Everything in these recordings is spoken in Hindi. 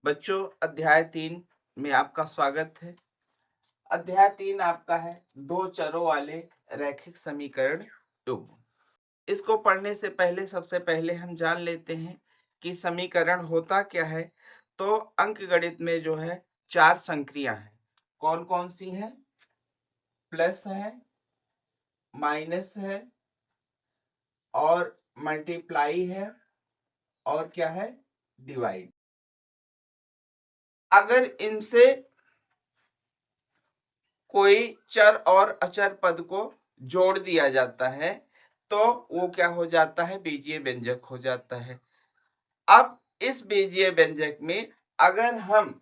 बच्चों, अध्याय 3 में आपका स्वागत है। अध्याय 3 आपका है दो चरों वाले रैखिक समीकरण युग्म। इसको पढ़ने से पहले सबसे पहले हम जान लेते हैं कि समीकरण होता क्या है। तो अंकगणित में जो है 4 संक्रिया हैं। कौन कौन सी हैं? प्लस है, माइनस है और मल्टीप्लाई है और क्या है? डिवाइड। अगर इनसे कोई चर और अचर पद को जोड़ दिया जाता है तो वो क्या हो जाता है? बीजीय व्यंजक हो जाता है। अब इस बीजीय व्यंजक में अगर हम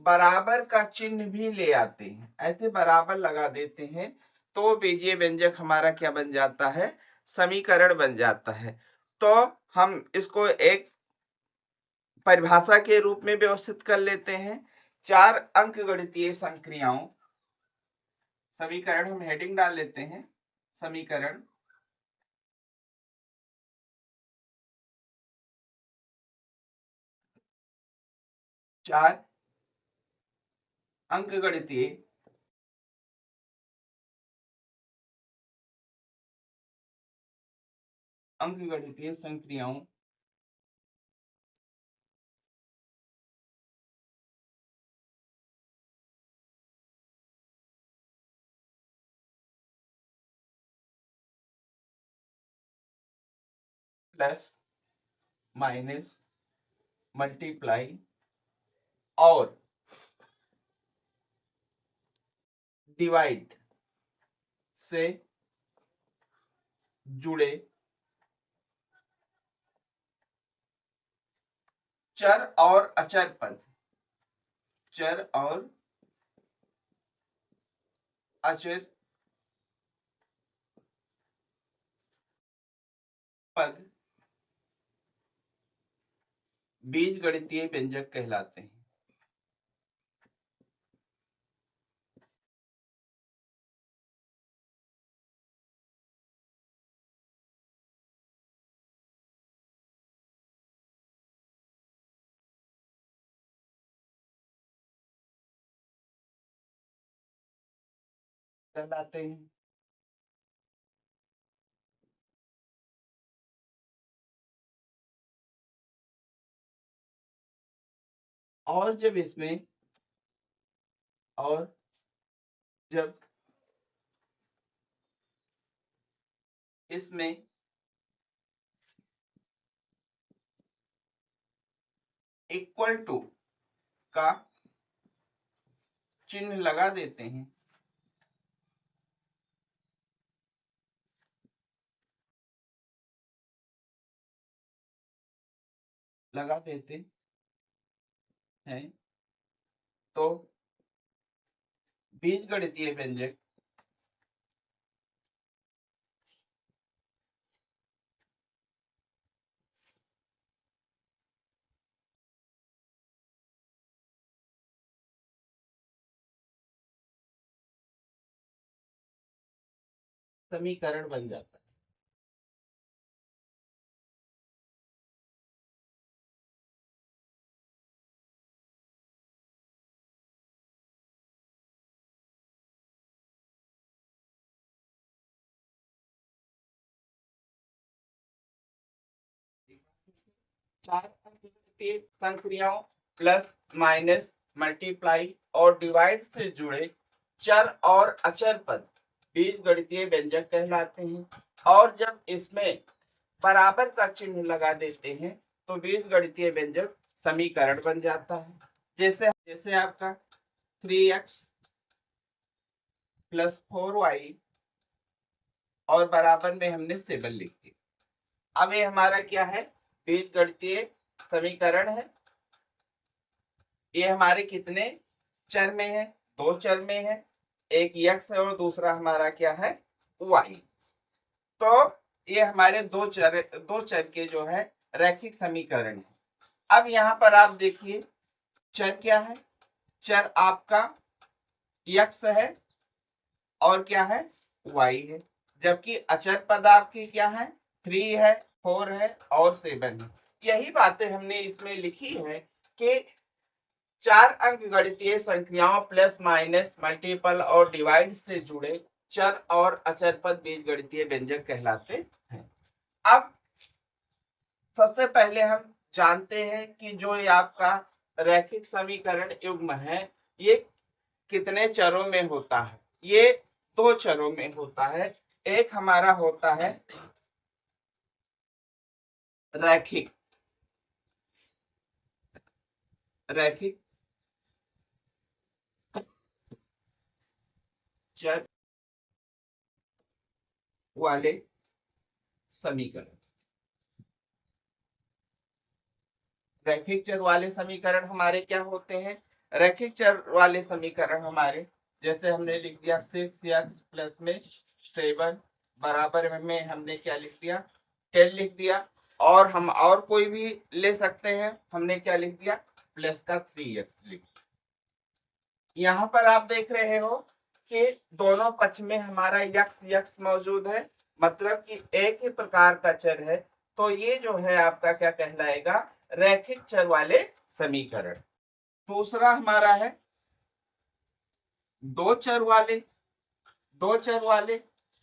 बराबर का चिन्ह भी ले आते हैं, ऐसे बराबर लगा देते हैं, तो बीजीय व्यंजक हमारा क्या बन जाता है? समीकरण बन जाता है। तो हम इसको एक परिभाषा के रूप में व्यवस्थित कर लेते हैं। 4 अंकगणितीय संक्रियाओं, समीकरण हम हेडिंग डाल लेते हैं, समीकरण चार अंकगणितीय संक्रियाओं प्लस माइनस मल्टीप्लाई और डिवाइड से जुड़े चर और अचर पद, चर और अचर पद बीजगणितीय व्यंजक कहलाते हैं। कहलाते हैं और जब इसमें इक्वल टू का चिन्ह लगा देते हैं, लगा देते हैं, तो बीजगणितीय व्यंजक समीकरण बन जाता है। चार अंकीय संक्रियाओं प्लस माइनस मल्टीप्लाई और डिवाइड से जुड़े चर और अचर पद बीजगणितीय व्यंजक कहलाते हैं। और जब इसमें बराबर का चिन्ह लगा देते हैं तो बीजगणितीय व्यंजक समीकरण बन जाता है। जैसे आपका 3x प्लस 4y और बराबर में हमने 7 लिख दिया। अब ये हमारा क्या है? बीजगणितीय समीकरण है। ये हमारे कितने चर में है? 2 चर में है, एक x है और दूसरा हमारा क्या है? y। तो ये हमारे दो चर के जो है रैखिक समीकरण है। अब यहाँ पर आप देखिए चर क्या है? चर आपका x है और क्या है? y है, जबकि अचर पद आपकी क्या है? 3 है, 4 है और 7 है। यही बातें हमने इसमें लिखी है कि 4 अंक गणितीय संख्याओं प्लस माइनस मल्टीपल और डिवाइड से जुड़े चर और अचर पद बीजगणितीय व्यंजक कहलाते हैं। अब सबसे पहले हम जानते हैं कि जो ये आपका रैखिक समीकरण युग्म है ये कितने चरों में होता है। ये 2 चरों में होता है। एक हमारा होता है रैखिक रैखिक चर वाले समीकरण। रैखिक चर वाले समीकरण हमारे क्या होते हैं? रैखिक चर वाले समीकरण हमारे, जैसे हमने लिख दिया 6x प्लस में 7 बराबर में हमने क्या लिख दिया 10 लिख दिया, और हम और कोई भी ले सकते हैं। हमने क्या लिख दिया प्लस का 3x लिख दिया। यहाँ पर आप देख रहे हो कि दोनों पक्ष में हमारा यक्स यक्स मौजूद है, मतलब कि एक ही प्रकार का चर है। तो ये जो है आपका क्या कहलाएगा रैखिक चर वाले समीकरण। दूसरा हमारा है दो चर वाले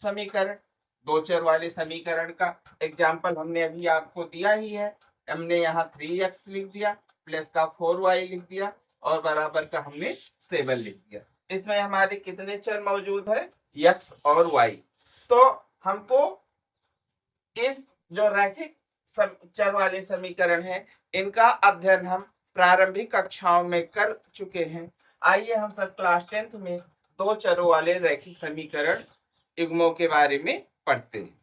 समीकरण। दो चर वाले समीकरण का एग्जाम्पल हमने अभी आपको दिया ही है। हमने यहाँ 3x लिख दिया, प्लस का 4y लिख दिया, और बराबर का हमने 7 लिख दिया। इसमें हमारे कितने चर मौजूद है x और y। तो हमको इस जो रैखिक चर वाले समीकरण है इनका अध्ययन हम प्रारंभिक कक्षाओं में कर चुके हैं। आइए हम सब क्लास 10th में दो चरों वाले रैखिक समीकरण युग्मों के बारे में पढ़ते हैं।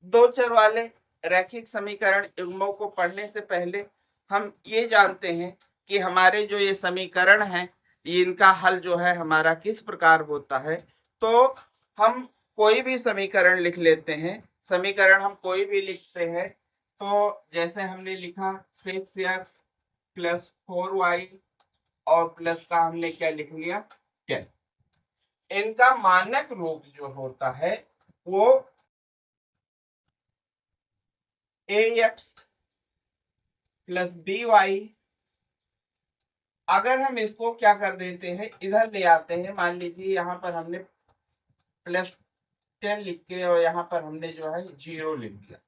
दो चर वाले रैखिक समीकरण युग्मों को पढ़ने से पहले हम ये जानते हैं कि हमारे जो ये समीकरण हैं इनका हल जो है हमारा किस प्रकार होता है। तो हम कोई भी समीकरण लिख लेते हैं। समीकरण हम कोई भी लिखते हैं तो जैसे हमने लिखा 6x प्लस 4y और प्लस का हमने क्या लिख लिया 10। इनका मानक रूप जो होता है वो ax प्लस by। अगर हम इसको क्या कर देते हैं इधर ले आते हैं, मान लीजिए यहाँ पर हमने प्लस 10 लिख के और यहाँ पर हमने जो है 0 लिख दिया,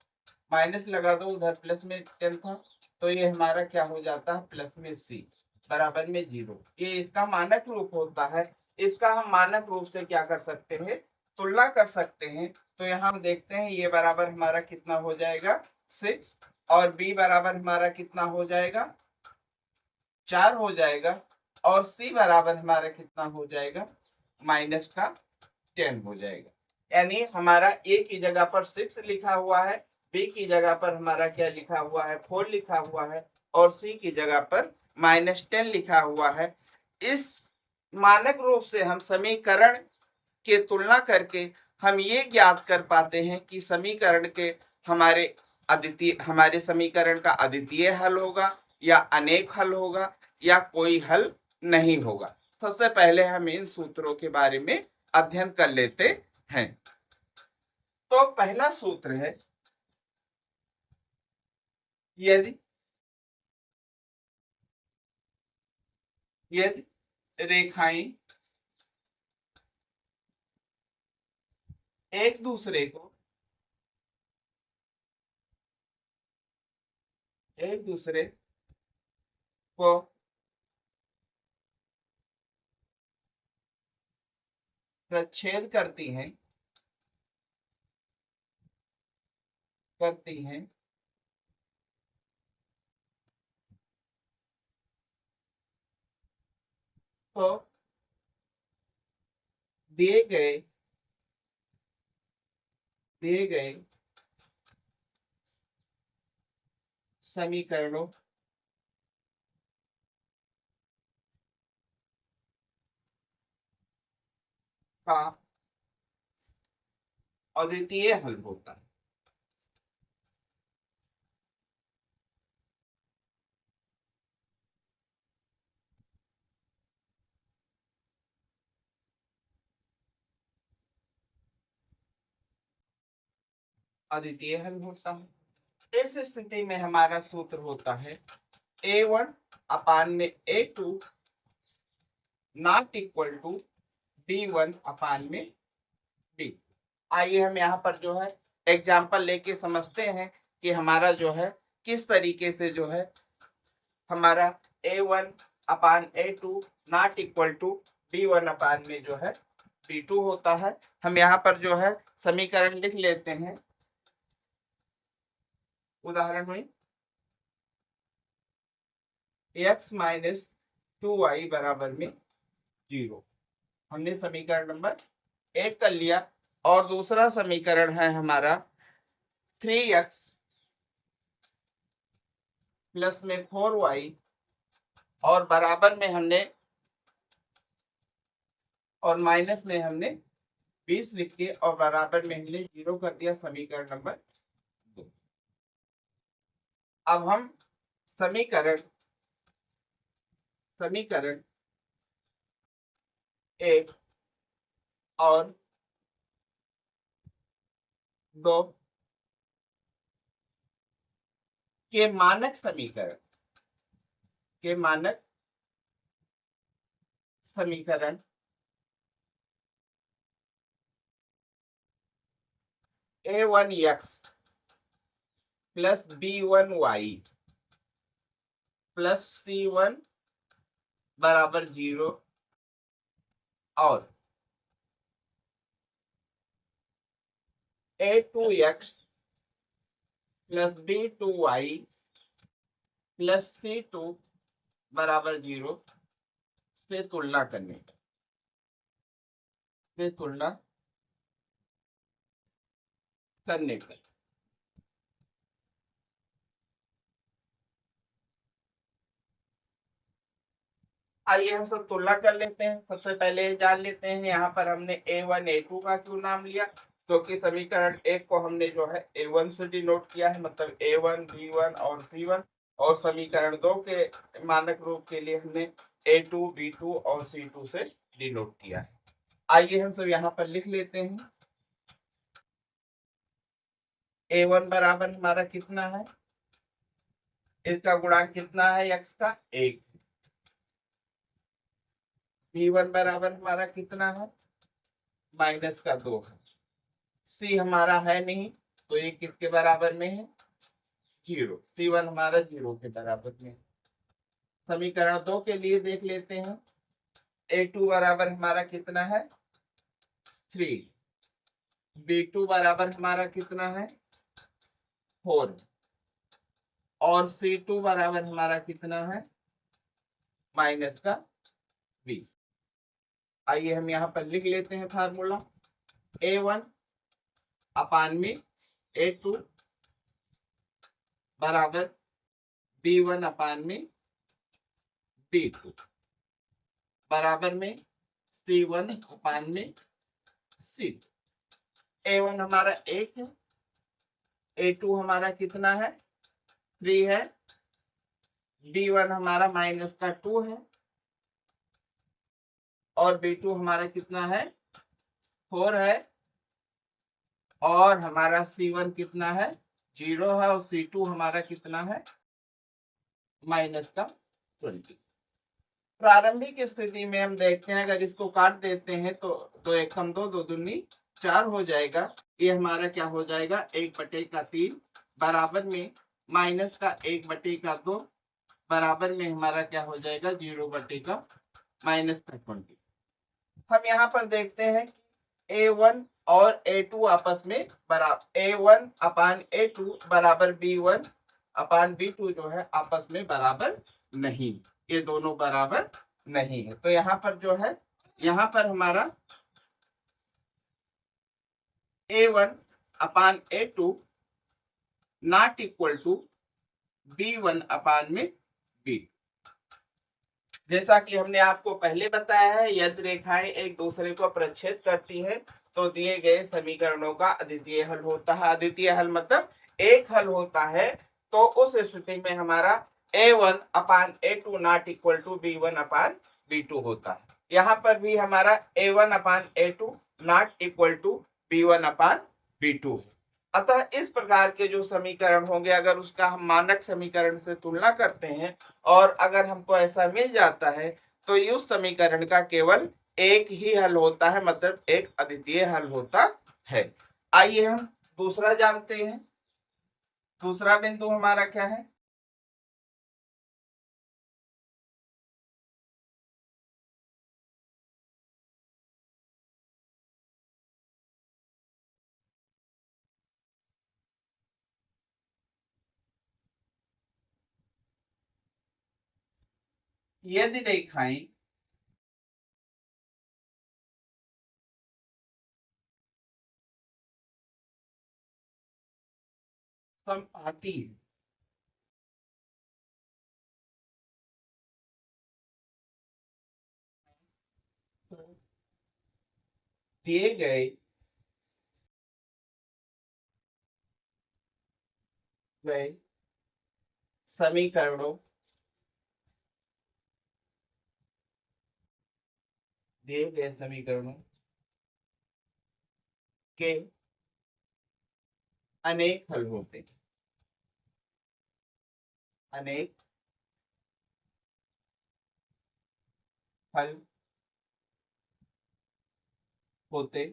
माइनस लगा दो, उधर प्लस में 10 था तो ये हमारा क्या हो जाता है प्लस में c बराबर में 0। ये इसका मानक रूप होता है। इसका हम मानक रूप से क्या कर सकते हैं तुलना कर सकते हैं। तो यहाँ हम देखते हैं ये बराबर हमारा कितना हो जाएगा 6, और b बराबर हमारा कितना हो जाएगा 4 हो जाएगा, और c बराबर हमारा कितना हो जाएगा माइनस का 10 हो जाएगा। यानी हमारा a की जगह पर 6 लिखा हुआ है, b की जगह पर हमारा क्या लिखा हुआ है 4 लिखा हुआ है, और c की जगह पर -10 लिखा हुआ है। इस मानक रूप से हम समीकरण के तुलना करके हम ये ज्ञात कर पाते हैं कि समीकरण के हमारे समीकरण का अद्वितीय हल होगा या अनेक हल होगा या कोई हल नहीं होगा। सबसे पहले हम इन सूत्रों के बारे में अध्ययन कर लेते हैं। तो पहला सूत्र है यदि रेखाएं एक दूसरे को प्रच्छेद करती हैं तो दिए गए समीकरणों का अद्वितीय हल होता है। अद्वितीय हल होता है। इस स्थिति में हमारा सूत्र होता है A1 अपान में A2 not equal to B1 upon में B। आइए हम यहाँ पर जो है एग्जाम्पल लेके समझते हैं कि हमारा जो है किस तरीके से जो है हमारा A1 upon A2 not equal to B1 upon में जो है B2 होता है। हम यहाँ पर जो है समीकरण लिख लेते हैं। उदाहरण में x माइनस 2y बराबर में 0 हमने समीकरण नंबर 1 कर लिया। और दूसरा समीकरण है हमारा 3x प्लस में 4y और बराबर में हमने और माइनस में हमने 20 लिख के और बराबर में हमने 0 कर दिया, समीकरण नंबर 2। अब हम समीकरण 1 और 2 के मानक समीकरण A1x plus B1y plus C1 बराबर 0 और A2x plus B2y plus C2 बराबर 0 से तुलना करने पर आइए हम सब तुलना कर लेते हैं। सबसे पहले जान लेते हैं यहाँ पर हमने A1 A2 का क्यों नाम लिया, क्योंकि समीकरण 1 को हमने जो है A1 से डिनोट किया है, मतलब A1 B1 और C1, और समीकरण 2 के मानक रूप के लिए हमने A2 B2 और C2 से डिनोट किया है। आइए हम सब यहाँ पर लिख लेते हैं। A1 बराबर हमारा कितना है, इसका गुणांक कितना है x का 1। B1 बराबर हमारा कितना है, माइनस का 2 है। C हमारा है नहीं तो ये किसके बराबर में है, 0। C1 हमारा 0 के बराबर में। समीकरण 2 के लिए देख लेते हैं। A2 बराबर हमारा कितना है, 3। B2 बराबर हमारा कितना है, 4। और C2 बराबर हमारा कितना है, माइनस का 20। आइए हम यहाँ पर लिख लेते हैं फार्मूला। A1 अपान में A2 बराबर B1 अपान में B2 बराबर में C1 अपान में C2। A1 हमारा 1 है, A2 हमारा कितना है, 3 है, B1 हमारा माइनस का 2 है और B2 हमारा कितना है, 4 है, और हमारा C1 कितना है, 0 है, और C2 हमारा कितना है, माइनस का 20। प्रारंभिक स्थिति में हम देखते हैं, अगर इसको काट देते हैं तो 2 एकम 2, 2 दूनी 4 हो जाएगा। ये हमारा क्या हो जाएगा, 1/3 बराबर में माइनस का 1/2 बराबर में हमारा क्या हो जाएगा, 0/-20। हम यहाँ पर देखते हैं कि A1 और A2 आपस में बराबर, A1 अपान A2 बराबर B1 अपान B2 जो है आपस में बराबर नहीं, ये दोनों बराबर नहीं है। तो यहाँ पर जो है, यहाँ पर हमारा A1 upon A2 not equal to B1 upon में B। जैसा कि हमने आपको पहले बताया है, यदि रेखाएं एक दूसरे को प्रच्छेद करती है तो दिए गए समीकरणों का अद्वितीय हल होता है। अद्वितीय हल मतलब एक हल होता है। तो उस स्थिति में हमारा A1 upon A2 not equal to B1 upon B2 होता है। यहाँ पर भी हमारा A1 upon A2 not equal to B1 upon B2 है। अतः इस प्रकार के जो समीकरण होंगे, अगर उसका हम मानक समीकरण से तुलना करते हैं और अगर हमको ऐसा मिल जाता है तो उस समीकरण का केवल एक ही हल होता है, मतलब एक अद्वितीय हल होता है। आइए हम दूसरा जानते हैं। दूसरा बिंदु हमारा क्या है? यदि रेखाएं समपाती है तो दिए गए समीकरणों दिए गए समीकरणों के अनेक हल होते हैं। अनेक हल होते।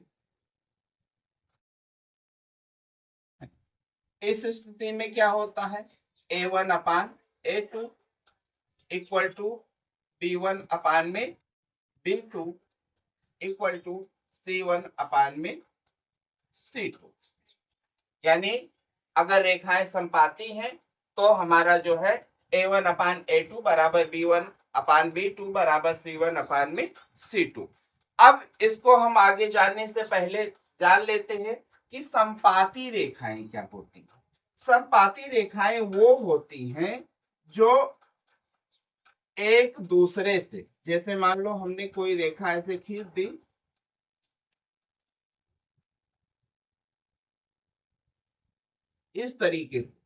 इस स्थिति में क्या होता है? A1/A2 इक्वल टू B1/में B2 इक्वल टू C1/में C2। यानी अगर रेखाएं समपाती हैं तो हमारा जो है A1/A2 बराबर B1/B2 बराबर C1/C2। अब इसको हम आगे जानने से पहले जान लेते हैं कि समपाती रेखाएं क्या होती हैं। समपाती रेखाएं वो होती हैं जो एक दूसरे से, जैसे मान लो हमने कोई रेखा ऐसे खींच दी, इस तरीके से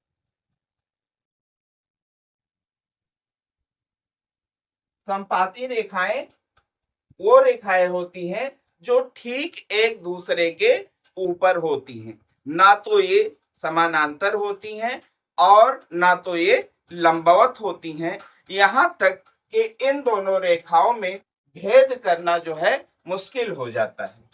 समपाती रेखाएं वो रेखाएं होती हैं जो ठीक एक दूसरे के ऊपर होती हैं, ना तो ये समानांतर होती हैं और ना तो ये लंबवत होती हैं। यहां तक कि इन दोनों रेखाओं में भेद करना जो है मुश्किल हो जाता है।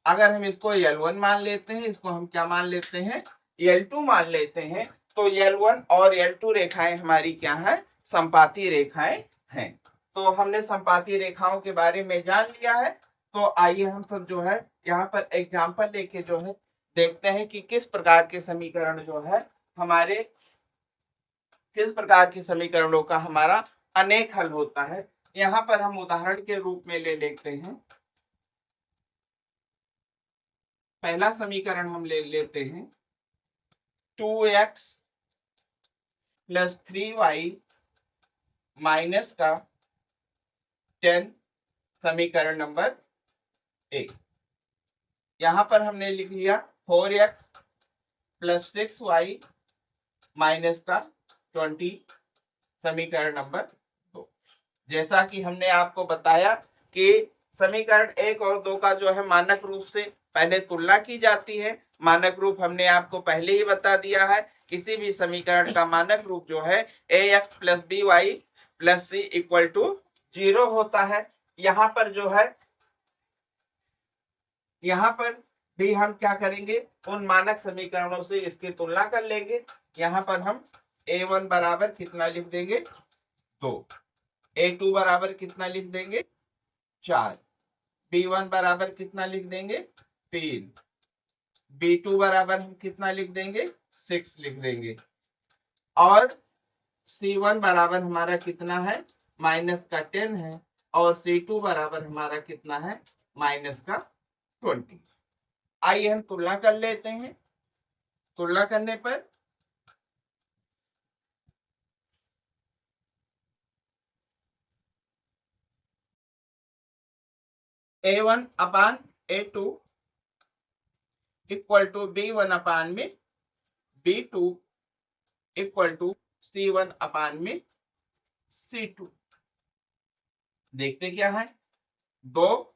अगर हम इसको L1 मान लेते हैं, इसको हम क्या मान लेते हैं? L2 मान लेते हैं, तो L1 और L2 रेखाएं हमारी क्या है? समपाती रेखाएं हैं। तो हमने समपाती रेखाओं के बारे में जान लिया है। तो आइए हम सब जो है यहाँ पर एग्जाम्पल लेके जो है देखते हैं कि किस प्रकार के समीकरण जो है हमारे, किस प्रकार के समीकरणों का हमारा अनेक हल होता है। यहाँ पर हम उदाहरण के रूप में ले लेते हैं। पहला समीकरण हम ले लेते हैं 2x प्लस 3y माइनस का 10, समीकरण नंबर 1। यहां पर हमने लिख लिया 4x प्लस 6y माइनस का 20, समीकरण नंबर 2। जैसा कि हमने आपको बताया कि समीकरण 1 और 2 का जो है मानक रूप से पहले तुलना की जाती है। मानक रूप हमने आपको पहले ही बता दिया है। किसी भी समीकरण का मानक रूप जो है ax plus by plus c equal to 0 होता है। यहाँ पर जो है, यहाँ पर भी हम क्या करेंगे? उन मानक समीकरणों से इसकी तुलना कर लेंगे। यहाँ पर हम a1 बराबर कितना लिख देंगे? 2। a2 बराबर कितना लिख देंगे? 4। b1 बराबर कितना लिख देंगे? 3। b2 बराबर हम कितना लिख देंगे? 6 लिख देंगे। और c1 बराबर हमारा कितना है? माइनस का 10 है। और c2 बराबर हमारा कितना है? माइनस का 20। आइए हम तुलना कर लेते हैं। तुलना करने पर A1/A2 इक्वल टू B1/में B2 इक्वल टू C1/में C2। देखते क्या है? 2,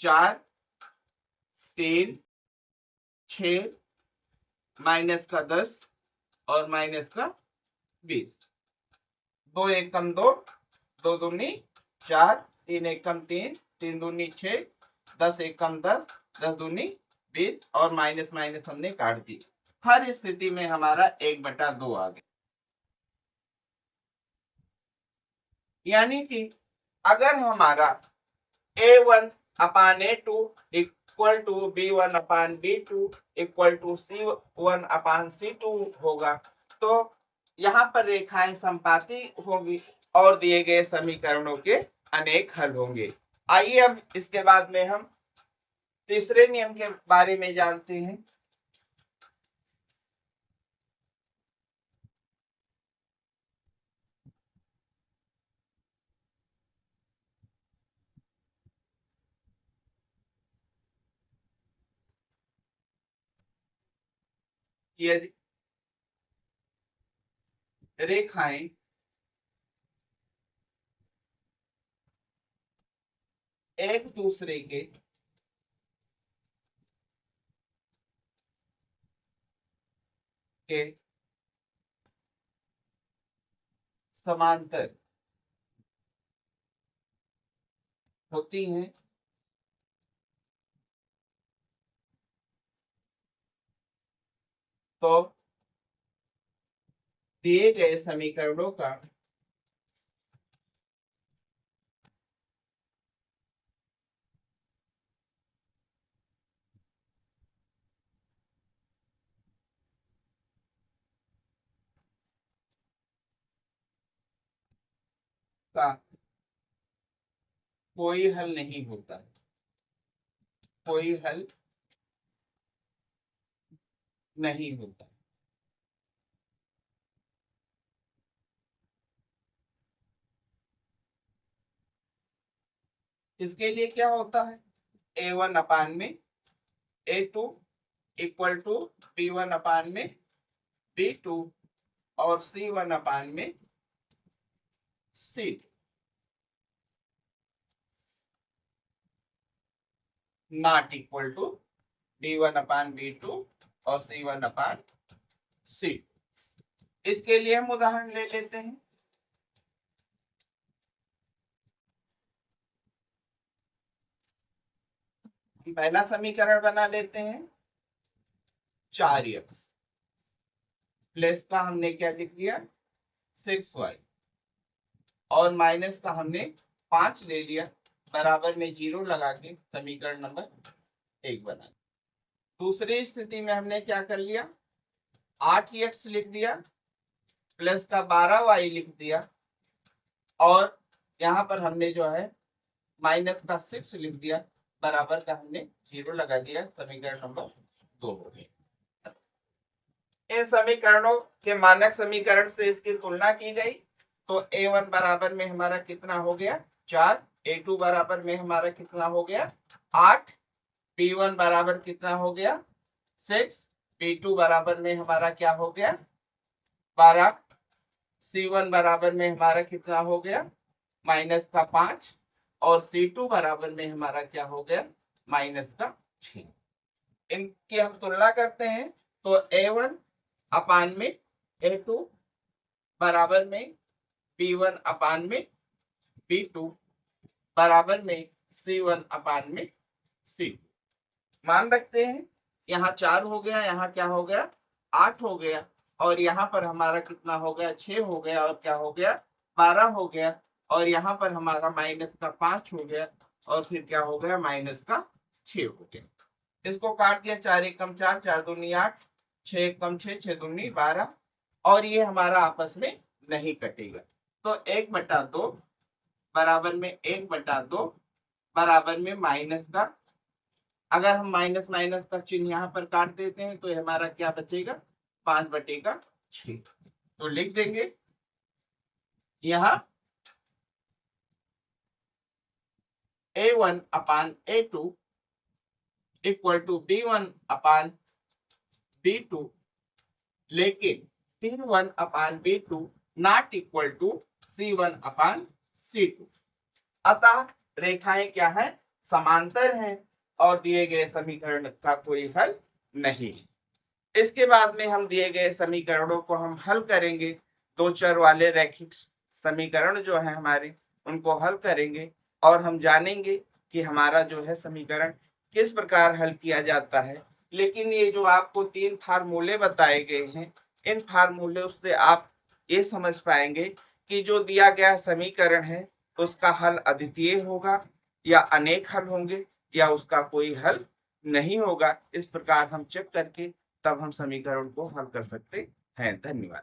4, 3, 6, माइनस का 10 और माइनस का 20। 2 एकम 2, 2 दूनी 4, 3 एकम 3, 3 दूनी 6, 10 एकम 10, 10 दूनी 20 और माइनस माइनस हमने काट दी। हर स्थिति में हमारा 1/2 आ गया। यानी कि अगर हमारा A1 upon A2 equal to B1 upon B2 equal to C1 upon C2 होगा, तो यहाँ पर रेखाएं संपाती होंगी और दिए गए समीकरणों के अनेक हल होंगे। आइए अब इसके बाद में हम तीसरे नियम के बारे में जानते हैं। यदि रेखाएं एक दूसरे के समांतर होती हैं तो दिए गए समीकरणों का कोई हल नहीं होता, कोई हल नहीं होता। इसके लिए क्या होता है, A1 अपान में A2 equal to B1 upon में B2 और C1 अपान में C2 not equal to B1 upon B2 और C1 अपान C2। इसके लिए हम उदाहरण ले लेते हैं। पहला समीकरण बना लेते हैं, 4x प्लस का हमने क्या लिख दिया 6y और माइनस का हमने 5 ले लिया, बराबर में 0 लगा के समीकरण नंबर 1 बना। दूसरी स्थिति में हमने क्या कर लिया, 8x लिख दिया प्लस का 12y लिख दिया और यहाँ पर हमने जो है माइनस का 6 लिख दिया, बराबर का हमने 0 लगा दिया, समीकरण नंबर 2 हो गया। इन समीकरणों के मानक समीकरण से इसकी तुलना की गई तो A1 बराबर में हमारा कितना हो गया 4, A2 बराबर में हमारा कितना हो गया 8, B1 बराबर कितना हो गया 6, B2 बराबर में हमारा क्या हो गया 12, C1 बराबर में हमारा कितना हो गया माइनस का 5 और C2 बराबर में हमारा क्या हो गया माइनस का 6। इनकी हम तुलना करते हैं तो A1 अपान में A2 बराबर में B1 अपान में B2 बराबर में C1 अपान में C2। मान रखते हैं यहाँ 4 हो गया, यहाँ क्या हो गया 8 हो गया और यहाँ पर हमारा कितना हो गया 6 हो गया और क्या हो गया 12 हो गया और यहाँ पर हमारा माइनस का 5 हो गया और फिर क्या हो गया माइनस का 6 हो गया। इसको काट दिया, 4 एकम 4, 4 दूनी 8, 6 एकम 6, 6 दूनी 12 और ये हमारा आपस में नहीं कटेगा तो 1/2 बराबर में 1/2 बराबर में माइनस का, अगर हम माइनस माइनस का चिन्ह यहाँ पर काट देते हैं तो हमारा क्या बचेगा 5/6। तो लिख देंगे यहाँ A1 upon A2 equal to B1 upon B2 लेकिन C1 upon B2 not equal to C1 upon C2। अतः रेखाएं क्या है समांतर हैं और दिए गए समीकरण का कोई हल नहीं है। इसके बाद में हम दिए गए समीकरणों को हम हल करेंगे। दो चर वाले रैखिक समीकरण जो है हमारे, उनको हल करेंगे और हम जानेंगे कि हमारा जो है समीकरण किस प्रकार हल किया जाता है। लेकिन ये जो आपको 3 फार्मूले बताए गए हैं, इन फार्मूले से आप ये समझ पाएंगे कि जो दिया गया समीकरण है उसका हल अद्वितीय होगा या अनेक हल होंगे या उसका कोई हल नहीं होगा। इस प्रकार हम चेक करके तब हम समीकरण को हल कर सकते हैं। धन्यवाद।